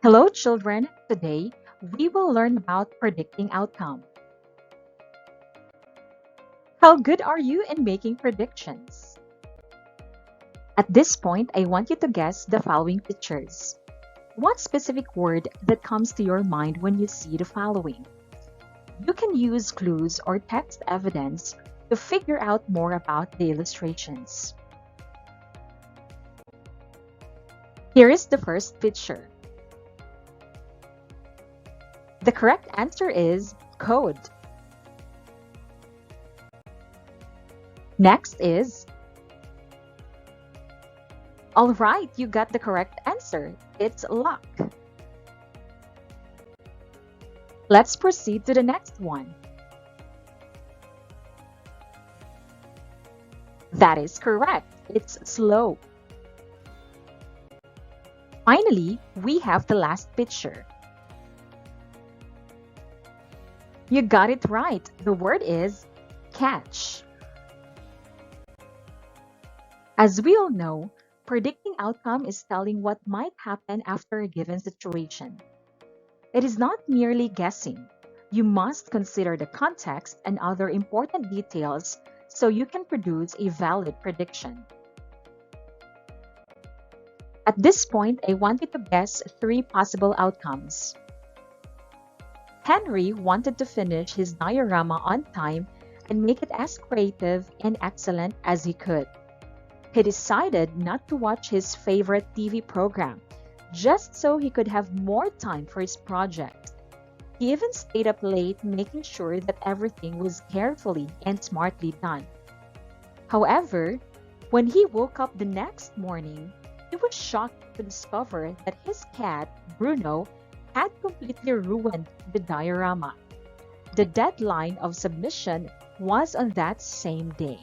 Hello, children. Today, we will learn about predicting outcome. How good are you in making predictions? At this point, I want you to guess the following pictures. What specific word that comes to your mind when you see the following? You can use clues or text evidence to figure out more about the illustrations. Here is the first picture. The correct answer is code. Next is, all right, you got the correct answer. It's luck. Let's proceed to the next one. That is correct. It's slow. Finally, we have the last picture. You got it right. The word is catch. As we all know, predicting outcome is telling what might happen after a given situation. It is not merely guessing. You must consider the context and other important details so you can produce a valid prediction. At this point, I want you to guess three possible outcomes. Henry wanted to finish his diorama on time and make it as creative and excellent as he could. He decided not to watch his favorite TV program, just so he could have more time for his project. He even stayed up late making sure that everything was carefully and smartly done. However, when he woke up the next morning, he was shocked to discover that his cat, Bruno, had completely ruined the diorama. The deadline of submission was on that same day.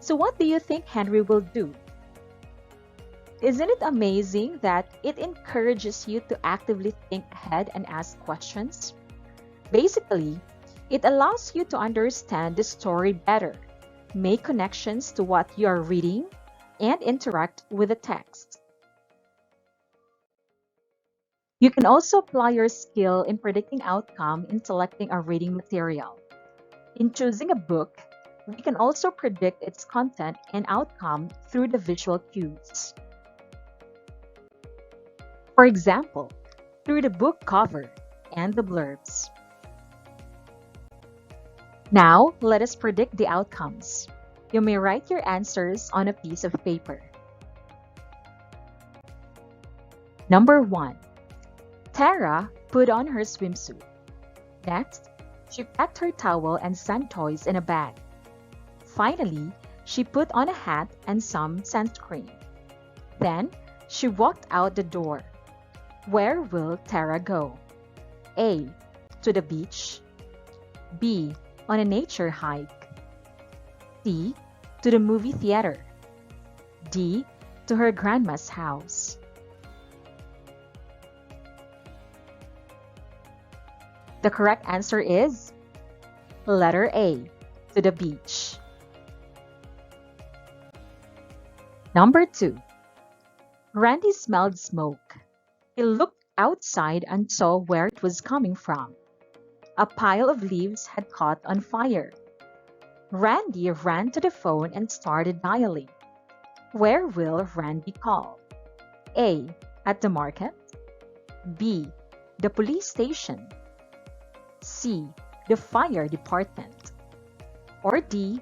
So what do you think Henry will do? Isn't it amazing that it encourages you to actively think ahead and ask questions? Basically, it allows you to understand the story better, make connections to what you are reading, and interact with the text. You can also apply your skill in predicting outcome in selecting a reading material. In choosing a book, we can also predict its content and outcome through the visual cues. For example, through the book cover and the blurbs. Now, let us predict the outcomes. You may write your answers on a piece of paper. Number 1. Terra put on her swimsuit. Next, she packed her towel and sun toys in a bag. Finally, she put on a hat and some sunscreen. Then, she walked out the door. Where will Terra go? A. To the beach. B. On a nature hike. C. To the movie theater. D. To her grandma's house. The correct answer is letter A, to the beach. Number 2. Randy smelled smoke. He looked outside and saw where it was coming from. A pile of leaves had caught on fire. Randy ran to the phone and started dialing. Where will Randy call? A. At the market. B. The police station. C. The fire department. Or D.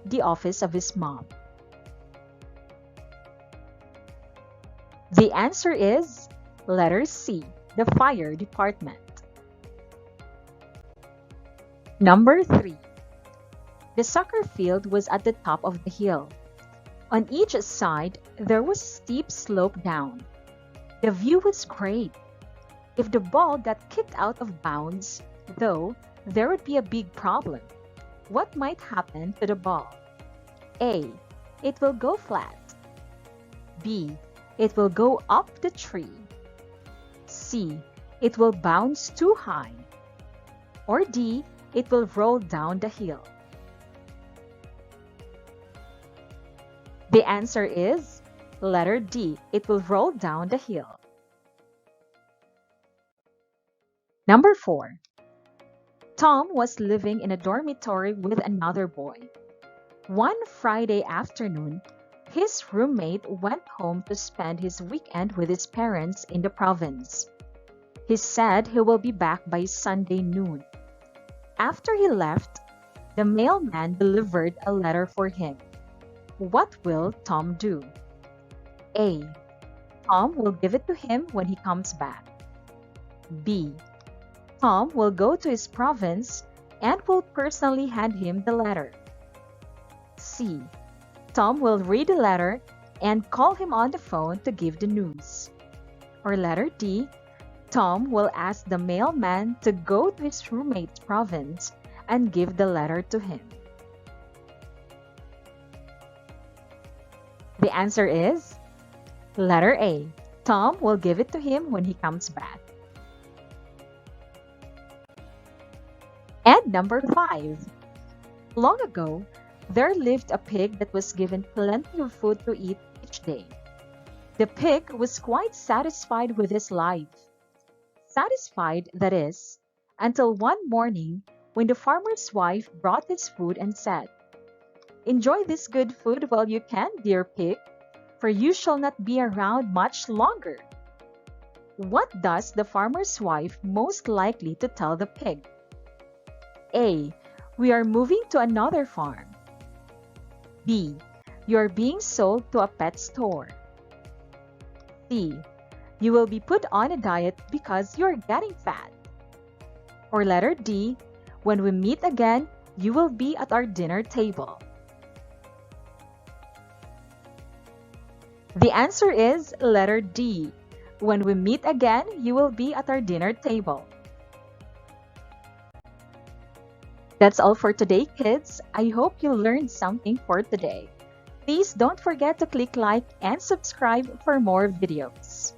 The office of his mom. The answer is letter C, the fire department. Number 3. The soccer field was at the top of the hill. On each side, there was a steep slope down. The view was great. If the ball got kicked out of bounds, though, there would be a big problem. What might happen to the ball? A. It will go flat. B. It will go up the tree. C. It will bounce too high. Or D. It will roll down the hill. The answer is letter D. It will roll down the hill. Number 4. Tom was living in a dormitory with another boy. One Friday afternoon, his roommate went home to spend his weekend with his parents in the province. He said he will be back by Sunday noon. After he left, the mailman delivered a letter for him. What will Tom do? A. Tom will give it to him when he comes back. B. Tom will go to his province and will personally hand him the letter. C. Tom will read the letter and call him on the phone to give the news. Or letter D. Tom will ask the mailman to go to his roommate's province and give the letter to him. The answer is letter A. Tom will give it to him when he comes back. And number 5. Long ago, there lived a pig that was given plenty of food to eat each day. The pig was quite satisfied with his life. Satisfied, that is, until one morning when the farmer's wife brought his food and said, "Enjoy this good food while you can, dear pig, for you shall not be around much longer." What does the farmer's wife most likely to tell the pig? A. We are moving to another farm. B. You are being sold to a pet store. C. You will be put on a diet because you are getting fat. Or letter D. When we meet again, you will be at our dinner table. The answer is letter D. When we meet again, you will be at our dinner table. That's all for today, kids. I hope you learned something for today. Please don't forget to click like and subscribe for more videos.